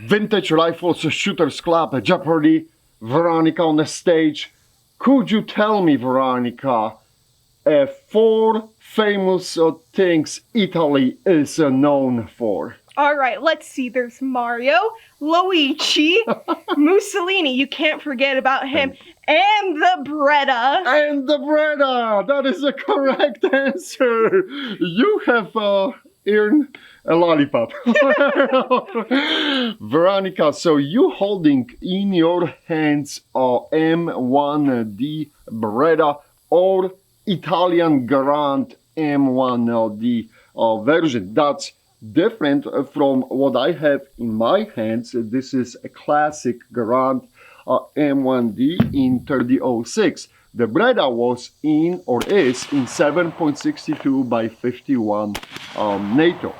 Vintage Rifles Shooters Club, Jeopardy, Veronica on the stage. Could you tell me, Veronica, 4 famous things Italy is known for? All right, let's see. There's Mario, Luigi, Mussolini, you can't forget about him, and the Breda. And the Breda! That is the correct answer! You have earned a lollipop. Veronica, so you holding in your hands M1D Breda or Italian Garand M1D version. That's different from what I have in my hands. This is a classic Garand M1D in 3006. The Breda was in or is in 7.62 by 51 NATO.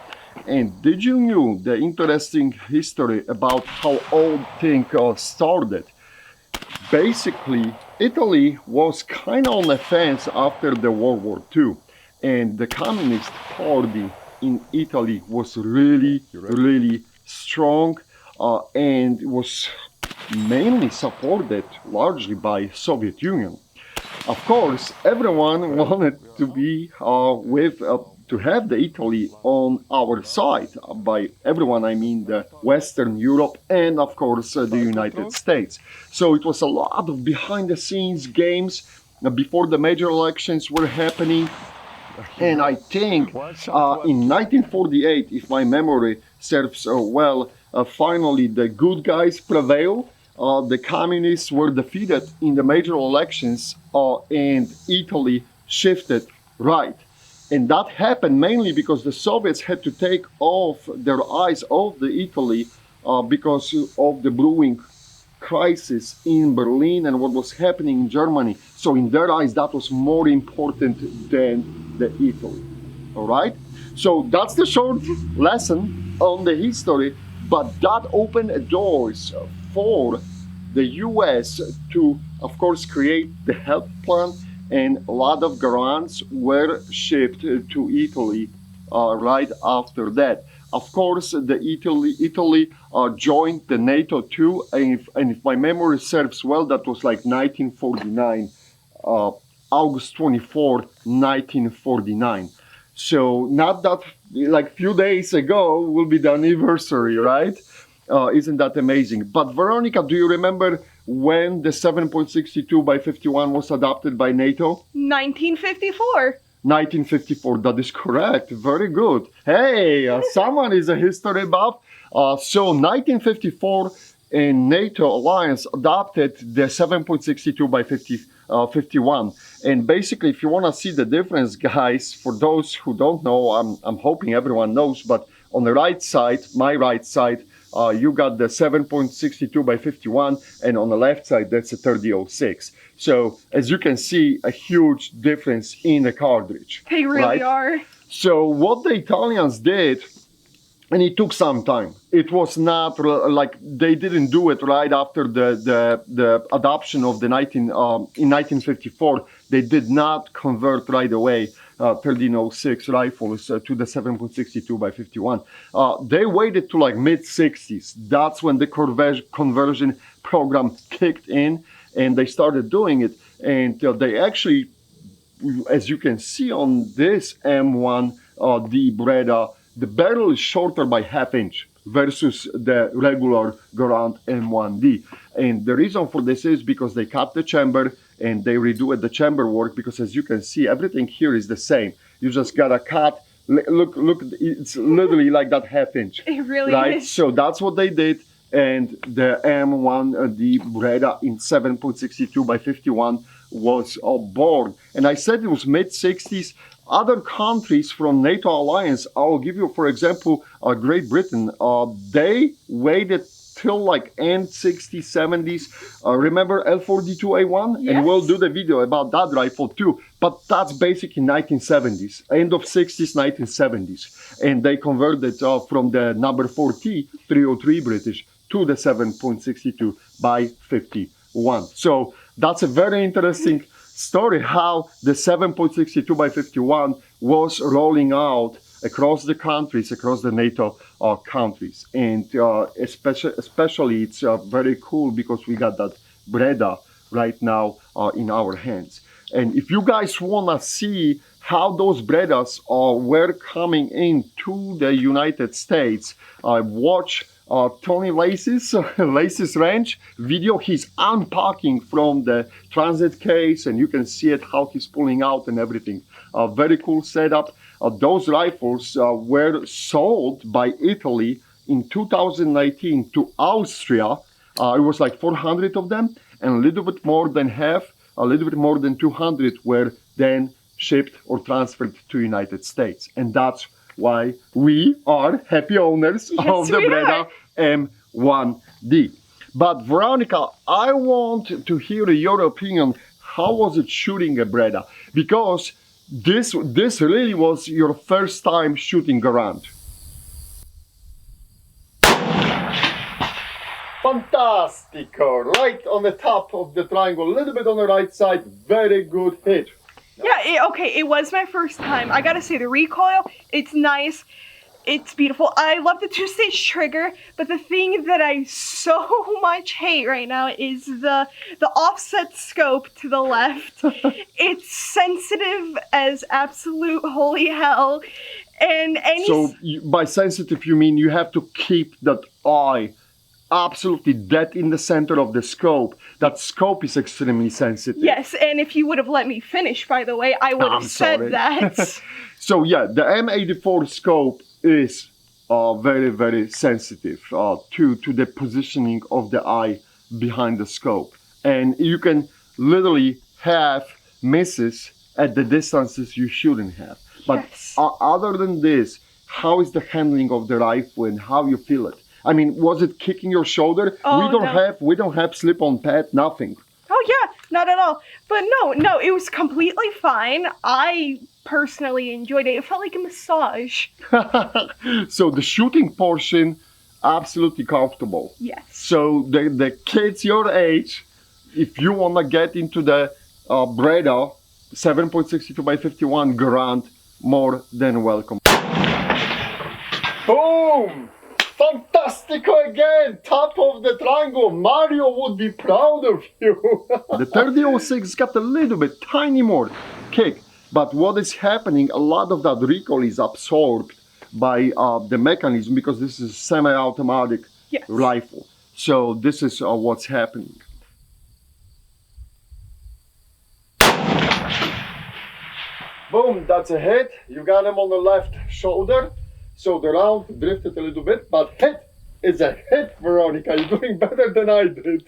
And did you know the interesting history about how old thing started? Basically, Italy was kind of on the fence after the World War II, and the Communist Party in Italy was really strong and was mainly supported largely by Soviet Union. Of course, everyone wanted to be to have the Italy on our side. By everyone, I mean the Western Europe and of course the United States. So it was a lot of behind the scenes games before the major elections were happening. And I think in 1948, if my memory serves well, finally the good guys prevailed. The communists were defeated in the major elections and Italy shifted right. And that happened mainly because the Soviets had to take off their eyes off the Italy because of the brewing crisis in Berlin and what was happening in Germany. So in their eyes, that was more important than the Italy. All right? So that's the short lesson on the history, but that opened doors for the US to, of course, create the help plan, and a lot of Garands were shipped to Italy right after that. Of course, Italy joined the NATO too, and if my memory serves well, that was like 1949, August 24, 1949. So not that, like few days ago will be the anniversary, right? Isn't that amazing? But Veronica, do you remember when the 7.62 by 51 was adopted by NATO? 1954. 1954, that is correct. Very good. Hey, someone is a history buff. So 1954, and NATO alliance adopted the 7.62 by 51. And basically, if you want to see the difference, guys, for those who don't know, I'm hoping everyone knows, but on the right side, my right side, you got the 7.62 by 51, and on the left side, that's a 3006. So, as you can see, a huge difference in the cartridge. They really are. So, what the Italians did, and it took some time. It was not like they didn't do it right after the adoption of the in 1954. They did not convert right away 1306 rifles to the 7.62 by 51. They waited to like mid-60s. That's when the conversion program kicked in, and they started doing it. And they actually, as you can see on this M1D Breda, the barrel is shorter by ½ inch versus the regular Garand M1D. And the reason for this is because they cut the chamber and they redo the chamber work, because as you can see, everything here is the same. You just gotta cut. Look, it's literally like that ½ inch. It really is. So that's what they did. And the M1D Breda in 7.62 by 51 was born. And I said it was mid-60s. Other countries from NATO alliance, I'll give you, for example, Great Britain, they waited till like end 60s, 70s. Remember L42A1? Yes. And we'll do the video about that rifle too. But that's basically 1970s, end of 60s, 1970s. And they converted from the number 4T, 303 British, to the 7.62 by 51. So that's a very interesting story how the 7.62 by 51 was rolling out across the countries, across the NATO countries. And especially it's very cool because we got that Breda right now in our hands. And if you guys wanna see how those Bredas were coming into the United States, watch Tony Lace's Ranch video. He's unpacking from the transit case, and you can see it how he's pulling out and everything. Very cool setup. Those rifles were sold by Italy in 2019 to Austria. It was like 400 of them, and a little bit more than half, a little bit more than 200 were then shipped or transferred to United States. And that's why we are happy owners of the Breda M1D. But Veronica, I want to hear your opinion. How was it shooting a Breda? Because this really was your first time shooting Garand. Fantastico! Right on the top of the triangle, a little bit on the right side. Very good hit. Yeah, okay, it was my first time. I gotta say, the recoil, it's nice. It's beautiful. I love the two-stage trigger, but the thing that I so much hate right now is the offset scope to the left. It's sensitive as absolute holy hell. And So by sensitive, you mean you have to keep that eye absolutely dead in the center of the scope. That scope is extremely sensitive. Yes, and if you would have let me finish, by the way, I would have said that. So yeah, the M84 scope is very, very sensitive to the positioning of the eye behind the scope. And you can literally have misses at the distances you shouldn't have. But yes. Other than this, how is the handling of the rifle and how you feel it? I mean, was it kicking your shoulder? Oh, we don't have slip-on pad, nothing. Oh yeah, not at all. But no, it was completely fine. I personally enjoyed it. It felt like a massage. So the shooting portion, absolutely comfortable. Yes. So the kids your age, if you want to get into the Breda 7.62 by 51 Garand, more than welcome. Boom! Fantastico again! Top of the triangle. Mario would be proud of you. The 3006 got a little bit tiny more kick, but what is happening, a lot of that recoil is absorbed by the mechanism because this is a semi-automatic rifle. So this is what's happening. Boom, that's a hit. You got him on the left shoulder. So the round drifted a little bit, but hit is a hit, Veronica. You're doing better than I did.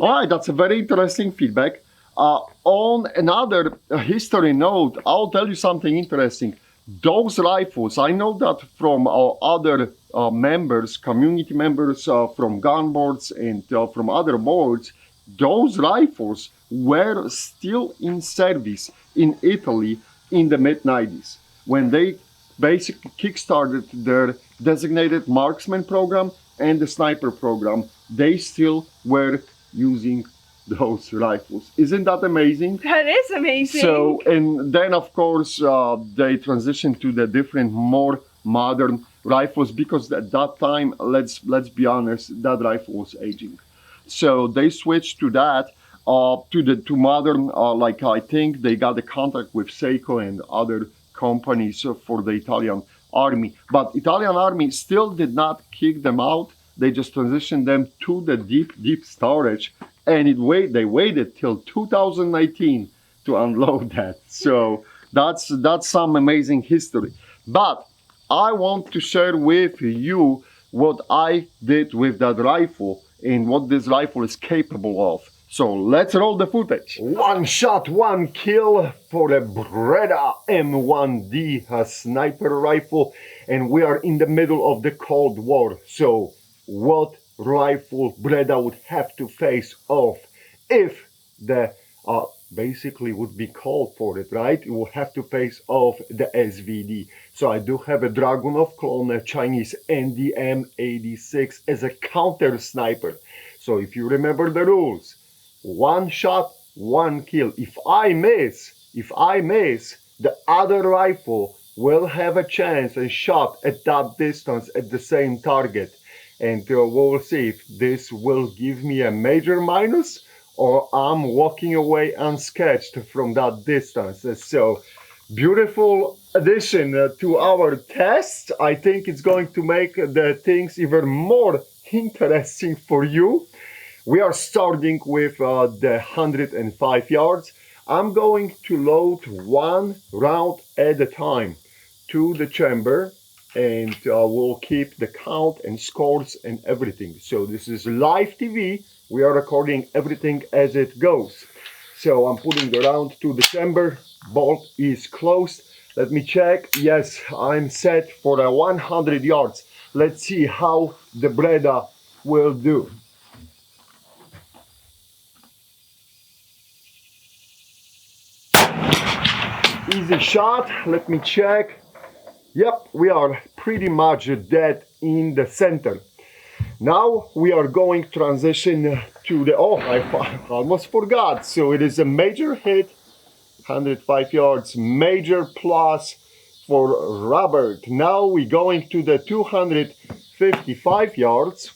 All right, that's a very interesting feedback. On another history note, I'll tell you something interesting. Those rifles, I know that from other members, community members, from gun boards and from other boards, those rifles were still in service in Italy in the mid-90s when they basically kickstarted their designated marksman program and the sniper program. They still were using those rifles. Isn't that amazing? That is amazing. So, and then of course they transitioned to the different, more modern rifles because at that time, let's be honest, that rifle was aging. So they switched to that, to modern, like I think they got a contract with Seiko and other companies for the Italian army. But Italian army still did not kick them out. They just transitioned them to the deep storage, and they waited till 2019 to unload that. So that's some amazing history. But I want to share with you what I did with that rifle and what this rifle is capable of. So let's roll the footage. One shot, one kill for the Breda M1D, a sniper rifle. And we are in the middle of the Cold War. So what rifle Breda would have to face off if the basically would be called for it, right? It will have to face off the SVD. So I do have a Dragunov clone, a Chinese NDM86 as a counter sniper. So if you remember the rules, one shot, one kill. If I miss, the other rifle will have a chance and shot at that distance at the same target. And we'll see if this will give me a major minus or I'm walking away unscathed from that distance. So beautiful addition to our test. I think it's going to make the things even more interesting for you. We are starting with the 105 yards. I'm going to load one round at a time to the chamber, and we'll keep the count and scores and everything. So this is live TV. We are recording everything as it goes. So I'm putting the round to the chamber. Bolt is closed. Let me check. Yes, I'm set for 100 yards. Let's see how the Breda will do. Easy shot. Let me check. Yep, we are pretty much dead in the center. Now we are going transition to the, oh, I almost forgot. So it is a major hit, 105 yards, major plus for Robert. Now we're going to the 255 yards,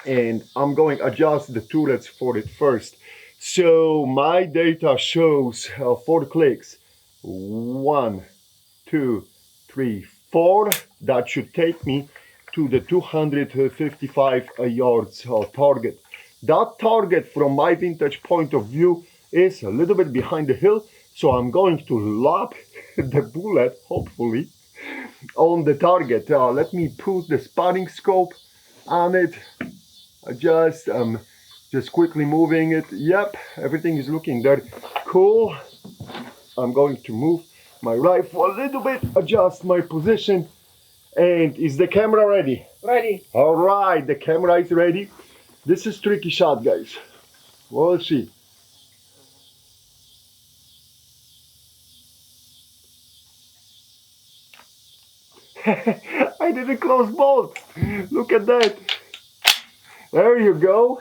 and I'm going to adjust the turrets for it first. So my data shows 4 clicks. 1, 2, 3, 4. That should take me to the 255 yards target. That target from my vintage point of view is a little bit behind the hill, so I'm going to lob the bullet, hopefully, on the target. Let me put the spotting scope on it. Just quickly moving it. Yep, everything is looking there. Cool. I'm going to move my rifle a little bit, adjust my position. And is the camera ready? Ready. All right, the camera is ready. This is tricky shot, guys. We'll see. I did a close bolt. Look at that. There you go.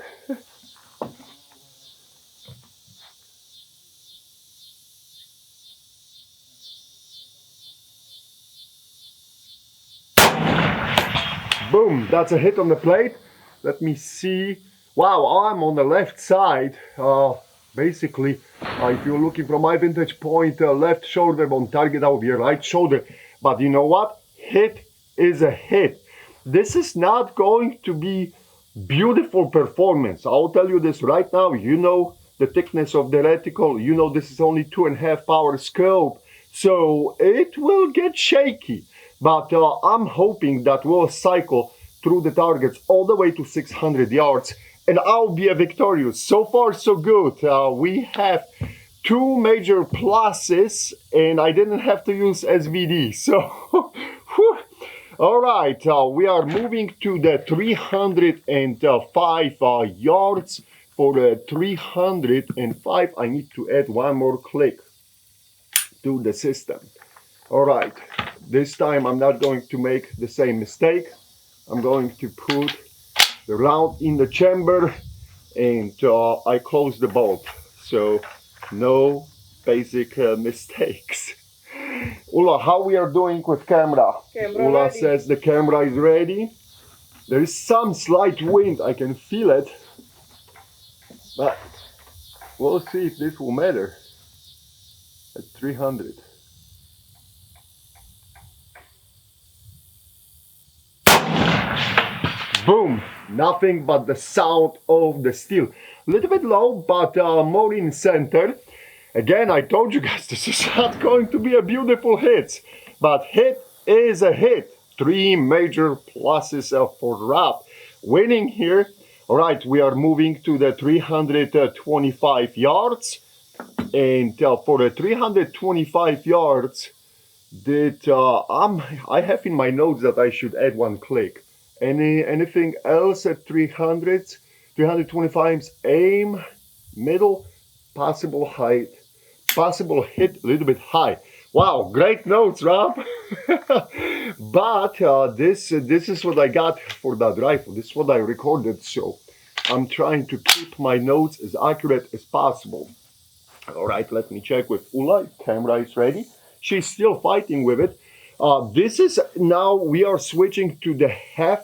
Boom, that's a hit on the plate. Let me see. Wow, I'm on the left side. Basically, if you're looking from my vintage point, left shoulder on target, that will be a right shoulder. But you know what? Hit is a hit. This is not going to be beautiful performance. I'll tell you this right now. You know the thickness of the reticle. You know this is only 2.5 power scope. So it will get shaky. But I'm hoping that we'll cycle through the targets all the way to 600 yards and I'll be victorious. So far, so good. We have 2 major pluses and I didn't have to use SVD. So, all right, we are moving to the 305 yards. For the 305, I need to add one more click to the system. All right, this time I'm not going to make the same mistake. I'm going to put the round in the chamber and I close the bolt. So no basic mistakes. Ula, how we are doing with camera? Ula ready. Says the camera is ready. There is some slight wind, I can feel it. But we'll see if this will matter at 300. Boom! Nothing but the sound of the steel. A little bit low, but more in center. Again, I told you guys, this is not going to be a beautiful hit. But hit is a hit. 3 major pluses for Rob. Winning here. Alright, we are moving to the 325 yards. And for the 325 yards, I have in my notes that I should add 1 click. Anything else at 300, 325's aim, middle, possible height, possible hit a little bit high. Wow, great notes, Rob. But this is what I got for that rifle. This is what I recorded, so I'm trying to keep my notes as accurate as possible. All right, let me check with Ula. Camera is ready. She's still fighting with it. This is now we are switching to the half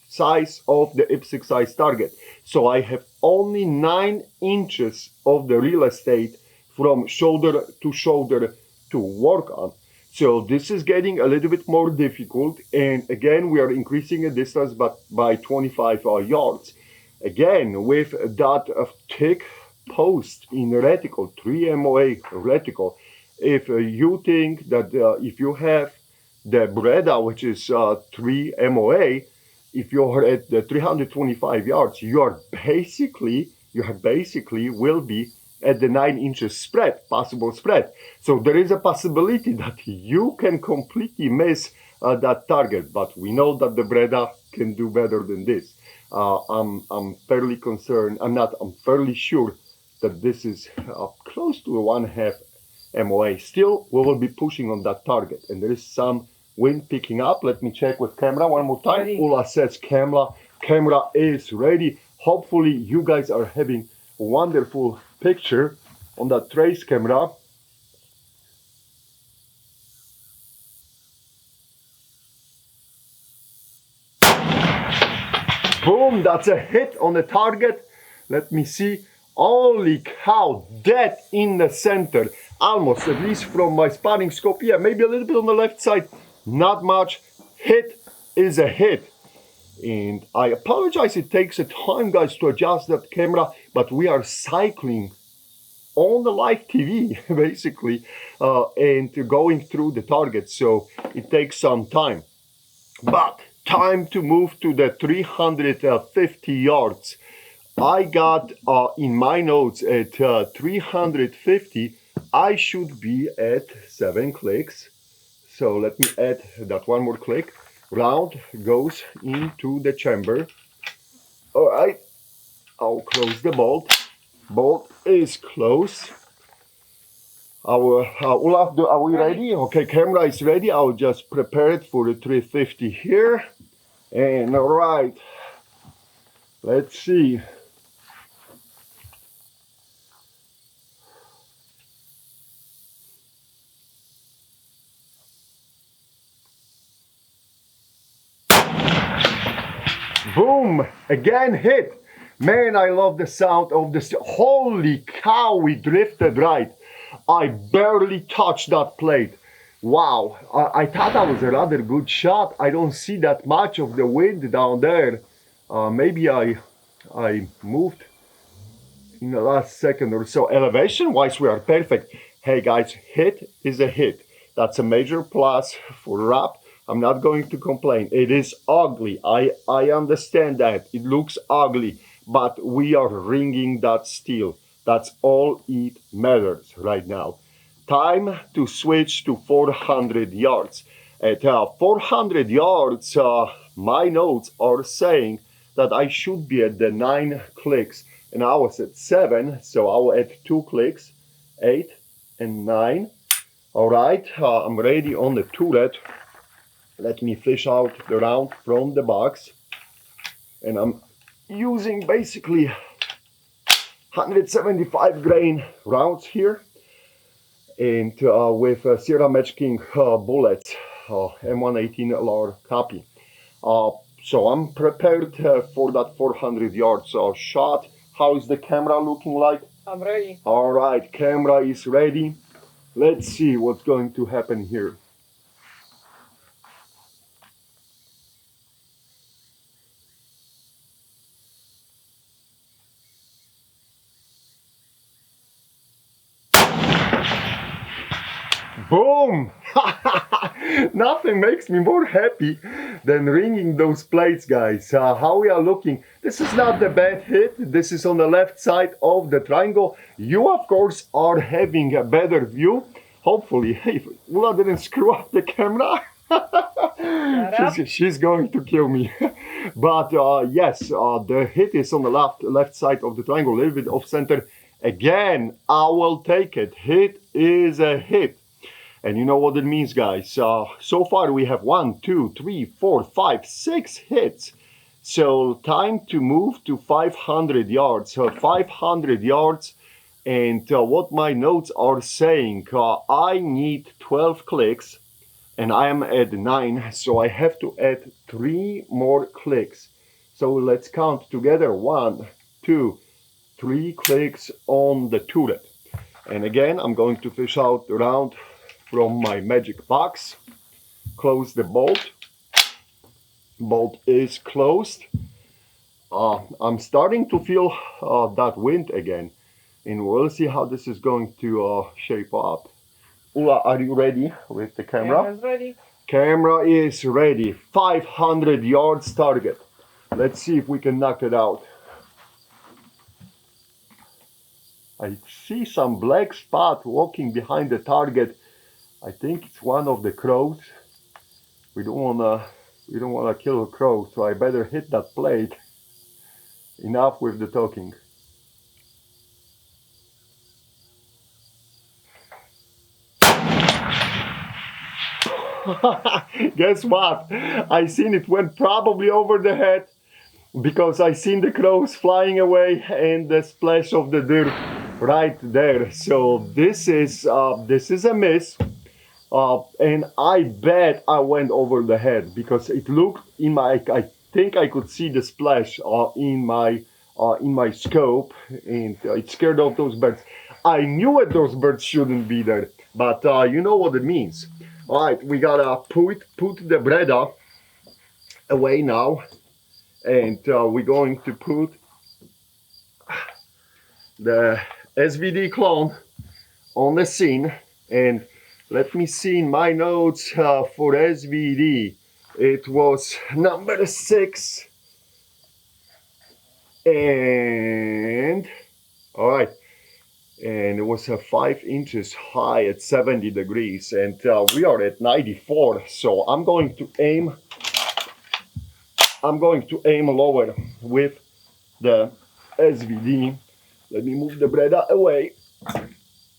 size of the IPSC size target. So I have only 9 inches of the real estate from shoulder to work on. So this is getting a little bit more difficult, and again we are increasing the distance but by 25 yards. Again, with that thick post in reticle, 3 MOA reticle, if you think that if you have the Breda, which is 3 MOA, if you're at the 325 yards, you are basically will be at the 9 inches spread, possible spread. So there is a possibility that you can completely miss that target, but we know that the Breda can do better than this. I'm fairly concerned, I'm fairly sure that this is close to 1/2 MOA. Still, we will be pushing on that target, and there is some wind picking up. Let me check with camera one more time. Ready. Ula says camera is ready. Hopefully you guys are having a wonderful picture on that trace camera. Boom, that's a hit on the target. Let me see. Holy cow, dead in the center. Almost, at least from my spotting scope. Yeah, maybe a little bit on the left side. Not much. Hit is a hit. And I apologize, it takes a time, guys, to adjust that camera, but we are cycling on the live TV, basically, and going through the target, so it takes some time. But time to move to the 350 yards. I got in my notes at 350, I should be at 7 clicks. So let me add that one more click. Round goes into the chamber. All right, I'll close the bolt. Bolt is closed. Olaf, are we ready? Okay, camera is ready. I'll just prepare it for the 350 here. And all right, let's see. Boom! Again hit. Man, I love the sound of this. Holy cow, we drifted right. I barely touched that plate. Wow, I thought that was a rather good shot. I don't see that much of the wind down there. Maybe I moved in the last second or so. Elevation-wise, we are perfect. Hey guys, hit is a hit. That's a major plus for wrap. I'm not going to complain. It is ugly. I understand that. It looks ugly, but we are ringing that steel. That's all it matters right now. Time to switch to 400 yards. At 400 yards, my notes are saying that I should be at the 9 clicks, and I was at 7, so I will add 2 clicks, 8 and 9. All right, I'm ready on the turret. Let me fish out the round from the box, and I'm using basically 175 grain rounds here, and with Sierra Match King bullets, M118 LR copy. So I'm prepared for that 400 yards shot. How is the camera looking like? I'm ready. All right, camera is ready. Let's see what's going to happen here. Boom! Nothing makes me more happy than ringing those plates, guys. How we are looking. This is not the bad hit. This is on the left side of the triangle. You, of course, are having a better view. Hopefully, hey, Ula didn't screw up the camera. she's going to kill me. But yes, the hit is on the left side of the triangle, a little bit off center. Again, I will take it. Hit is a hit. And you know what it means, guys. So far we have 1, 2, 3, 4, 5, 6 hits. So time to move to 500 yards. 500 yards. And what my notes are saying, I need 12 clicks and I am at 9, so I have to add 3 more clicks. So let's count together: 1, 2, 3 clicks on the turret. And again, I'm going to fish out the round from my magic box. Close the bolt. Bolt is closed. I'm starting to feel that wind again, and we'll see how this is going to shape up. Ula, are you ready with the camera? Camera's ready. Camera is ready. 500 yards target. Let's see if we can knock it out. I see some black spot walking behind the target. I think it's one of the crows. We don't wanna kill a crow, so I better hit that plate. Enough with the talking. Guess what? I seen it went probably over the head, because I seen the crows flying away and the splash of the dirt right there. So this is a miss, and I bet I went over the head, because it looked in my, I think I could see the splash in my scope, and it scared off those birds. I knew it, those birds shouldn't be there, but you know what it means. All right, we gotta put the Breda away now, and we're going to put the SVD clone on the scene. And let me see in my notes for SVD. It was number 6, and all right, and it was 5 inches high at 70 degrees, and we are at 94. So I'm going to aim lower with the SVD. Let me move the Breda away.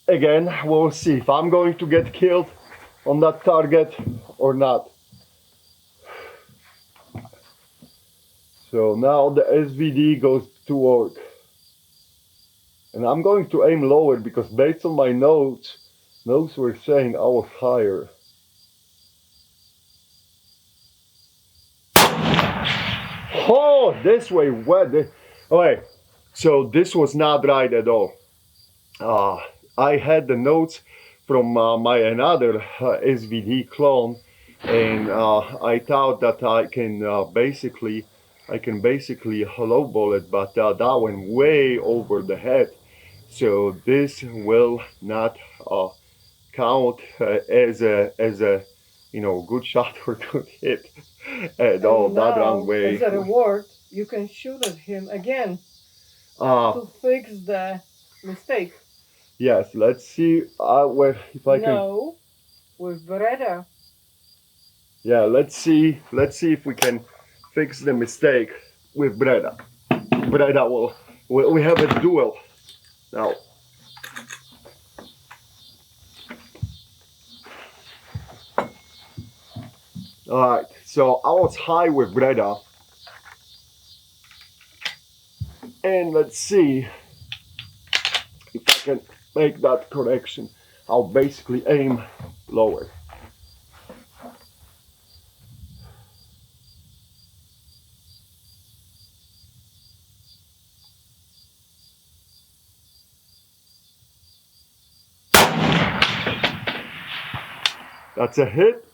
Again, we'll see if I'm going to get killed on that target or not. So now the SVD goes to work. And I'm going to aim lower, because based on my notes were saying I was higher. Oh, this way, what? Okay, so this was not right at all. I had the notes from my another SVD clone, and I thought that I can basically lowball it, but that went way over the head. So this will not count as a good shot or good hit at all. That wrong way. As a reward, you can shoot at him again to fix the mistake. Yes, let's see if I can. No, with Breda. Yeah, let's see if we can fix the mistake with Breda. Breda we have a duel now. Alright, so I was high with Breda, and let's see if I can make that correction. I'll basically aim lower. That's a hit.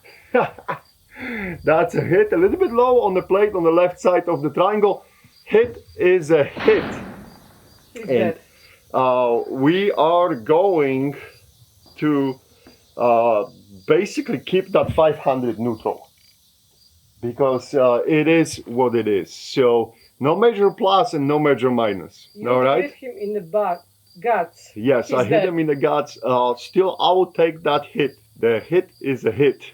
That's a hit. A little bit low on the plate on the left side of the triangle. Hit is a hit. He's and dead. We are going to basically keep that 500 neutral, because it is what it is. So no major plus and no major minus. You All right. hit him in the guts. Yes, He's I hit dead. him in the guts. Still, I will take that hit. The hit is a hit.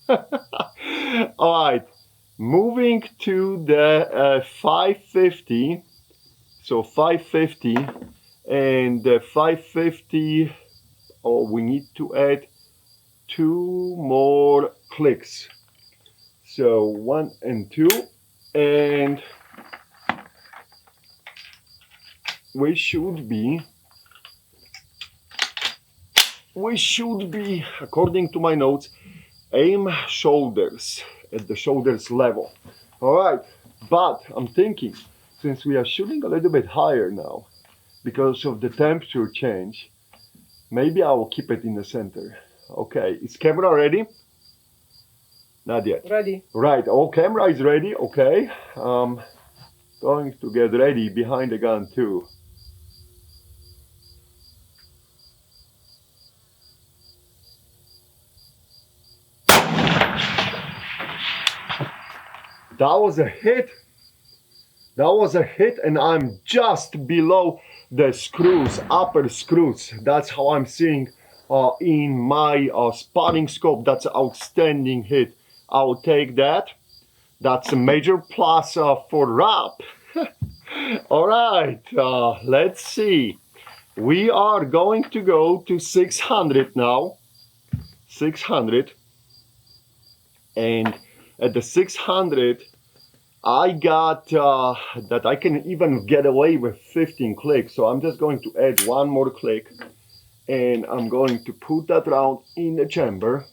All right, moving to the 550. So 550, and the 550. Oh, we need to add 2 more clicks. So 1 and 2, and we should be, according to my notes, Aim shoulders, at the shoulders level. All right, but I'm thinking, since we are shooting a little bit higher now, because of the temperature change, maybe I will keep it in the center. Okay, is camera ready? Not yet. Ready. Right, all camera is ready, okay. Going to get ready behind the gun too. That was a hit. That was a hit, and I'm just below the screws, upper screws. That's how I'm seeing in my spotting scope. That's an outstanding hit. I will take that. That's a major plus for wrap. All right, let's see. We are going to go to 600 now. 600. And at the 600, I got that I can even get away with 15 clicks. So I'm just going to add one more click. And I'm going to put that round in the chamber.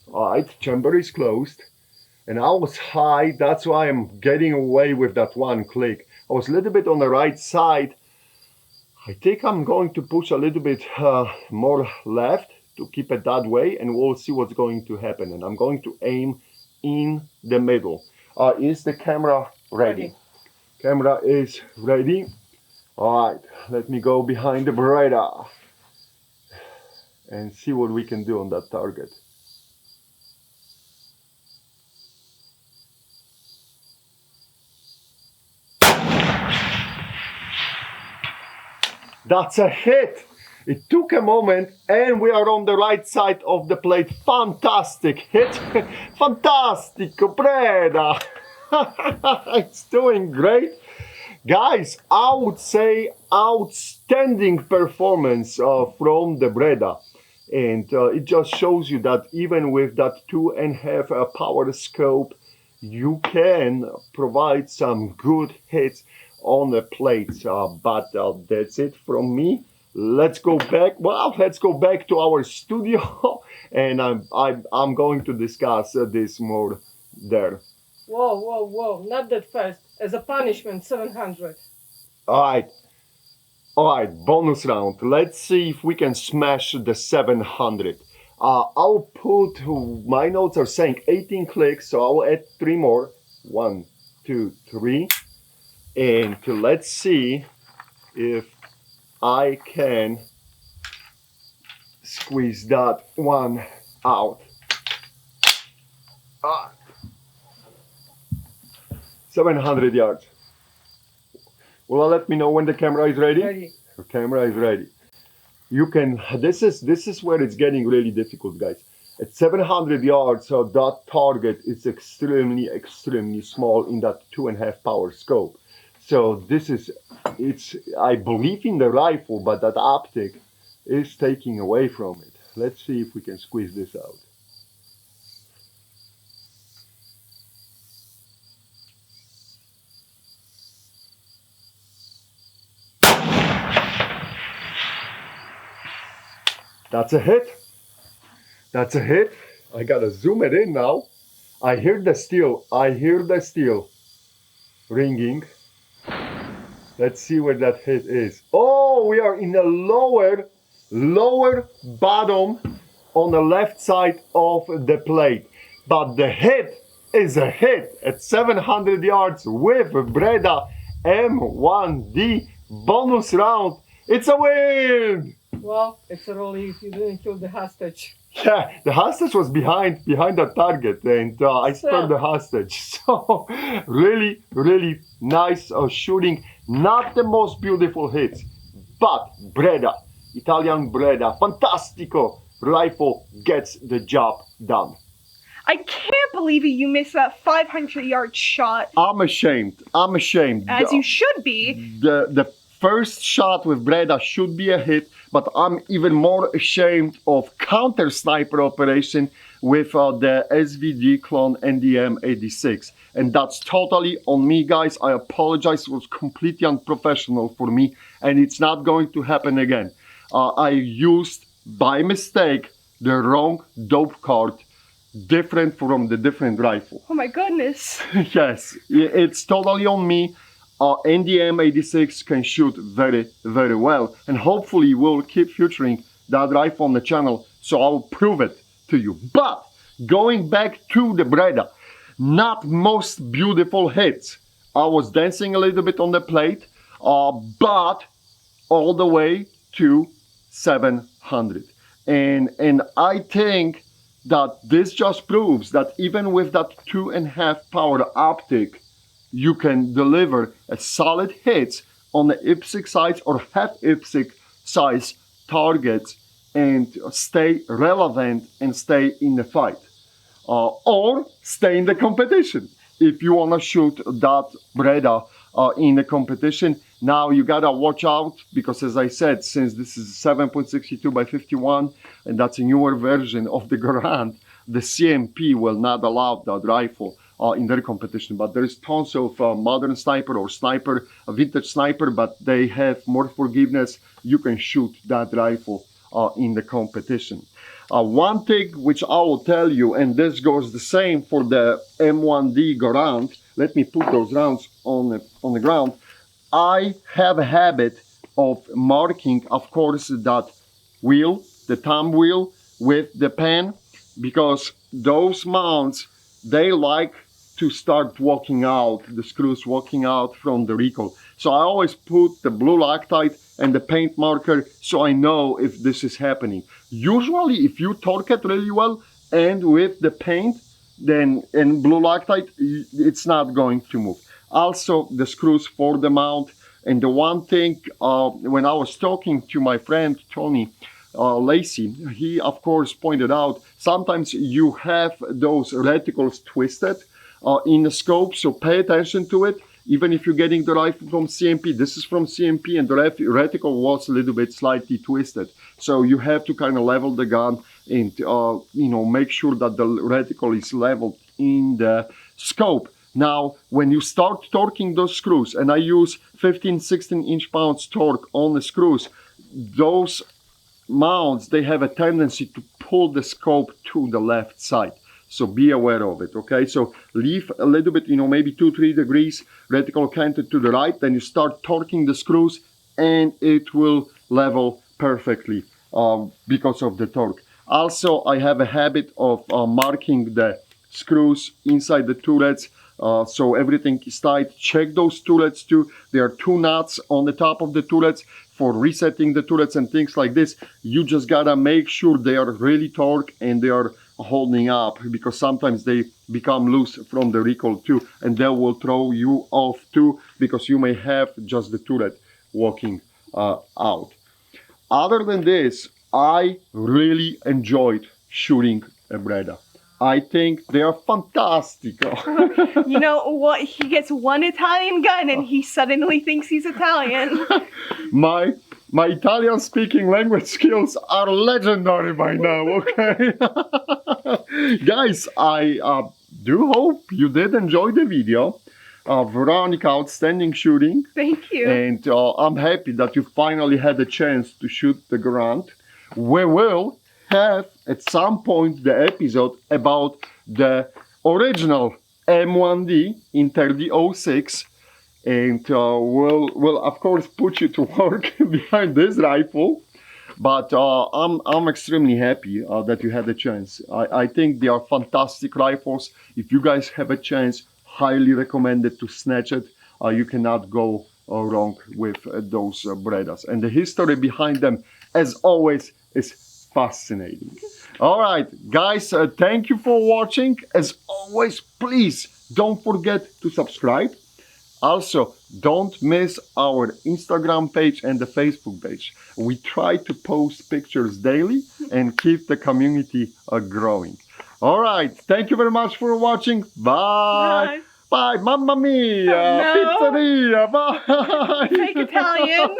All right, chamber is closed. And I was high, that's why I'm getting away with that one click. I was a little bit on the right side. I think I'm going to push a little bit more left to keep it that way, and we'll see what's going to happen. And I'm going to aim in the middle. Is the camera ready? Camera is ready. All right, let me go behind the Breda and see what we can do on that target. That's a hit. It took a moment and we are on the right side of the plate. Fantastic hit. Fantastico, Breda. It's doing great. Guys, I would say outstanding performance from the Breda. And it just shows you that even with that 2.5 power scope, you can provide some good hits on the plates. But that's it from me. Let's go back. Well, let's go back to our studio, and I'm going to discuss this more there. Whoa, whoa, whoa! Not that fast. As a punishment, 700. All right. Bonus round. Let's see if we can smash the 700. I'll put, my notes are saying 18 clicks, so I'll add 3 more. 1, 2, 3. And let's see if I can squeeze that one out. 700 yards. Well, let me know when the camera is ready. Ready. The camera is ready. You can, this is where it's getting really difficult, guys. At 700 yards, so that target is extremely small in that 2.5 power scope. So this is, I believe in the rifle, but that optic is taking away from it. Let's see if we can squeeze this out. That's a hit. That's a hit. I gotta zoom it in now. I hear the steel. I hear the steel ringing. Let's see where that hit is. Oh, we are in the lower bottom on the left side of the plate. But the hit is a hit at 700 yards with Breda M1D bonus round. It's a win! Well, it's a rollie if you didn't kill the hostage. Yeah, the hostage was behind the target, and I spared the hostage. So really nice shooting. Not the most beautiful hits, but Breda, Italian Breda, fantastico rifle gets the job done. I can't believe you missed that 500-yard shot. I'm ashamed. As you should be. The first shot with Breda should be a hit, but I'm even more ashamed of counter sniper operation with the SVD clone and the M86. And that's totally on me, guys. I apologize. It was completely unprofessional for me, and it's not going to happen again. I used, by mistake, the wrong dope card, different from the different rifle. Oh my goodness. Yes, it's totally on me. And the M86 can shoot very, very well. And hopefully we'll keep featuring that rifle on the channel, so I'll prove it to you. But going back to the Breda, not most beautiful hits. I was dancing a little bit on the plate, but all the way to 700. And I think that this just proves that even with that 2.5 power optic, you can deliver a solid hits on the IPSC size or half IPSC size targets and stay relevant and stay in the fight. Or stay in the competition. If you want to shoot that Breda in the competition, now you gotta watch out, because as I said, since this is 7.62 by 51 and that's a newer version of the Garand, the CMP will not allow that rifle in their competition. But there is tons of modern sniper or sniper, a vintage sniper, but they have more forgiveness. You can shoot that rifle in the competition. One thing which I will tell you, and this goes the same for the M1D Garand. Let me put those rounds on the ground. I have a habit of marking, of course, that wheel, the thumb wheel with the pen, because those mounts, they like to start walking out, the screws walking out from the recoil. So I always put the blue Loctite and the paint marker so I know if this is happening. Usually if you torque it really well and with the paint, then in blue Loctite, it's not going to move. Also the screws for the mount. And the one thing, when I was talking to my friend Tony Lacey, he of course pointed out sometimes you have those reticles twisted in the scope, so pay attention to it. Even if you're getting the rifle from CMP, this is from CMP, and the reticle was a little bit slightly twisted. So you have to kind of level the gun and make sure that the reticle is leveled in the scope. Now, when you start torquing those screws, and I use 15-16 inch-pounds torque on the screws, those mounts, they have a tendency to pull the scope to the left side. So be aware of it, okay? So leave a little bit, maybe 2-3 degrees reticle canted to the right, then you start torquing the screws and it will level perfectly because of the torque. Also, I have a habit of marking the screws inside the turrets, so everything is tight. Check those turrets too. There are 2 nuts on the top of the turrets for resetting the turrets and things like this. You just gotta make sure they are really torqued and they are holding up, because sometimes they become loose from the recoil too, and they will throw you off too, because you may have just the turret walking out. Other than this, I really enjoyed shooting a Breda. I think they are fantastic. You know what? He gets one Italian gun and he suddenly thinks he's Italian. My Italian speaking language skills are legendary by now, okay? Guys, I do hope you did enjoy the video. Veronica, outstanding shooting. Thank you. And I'm happy that you finally had a chance to shoot the Garand. We will have at some point the episode about the original M1D in 3006, and we'll of course put you to work behind this rifle. But I'm extremely happy that you had a chance. I think they are fantastic rifles. If you guys have a chance, highly recommended to snatch it. You cannot go wrong with those Bredas, and the history behind them, as always, is fascinating. All right, guys, thank you for watching. As always, please don't forget to subscribe. Also, don't miss our Instagram page and the Facebook page. We try to post pictures daily and keep the community growing. All right, thank you very much for watching. Bye. Bye. Mamma mia. No. Pizzeria. Bye. Fake Italian.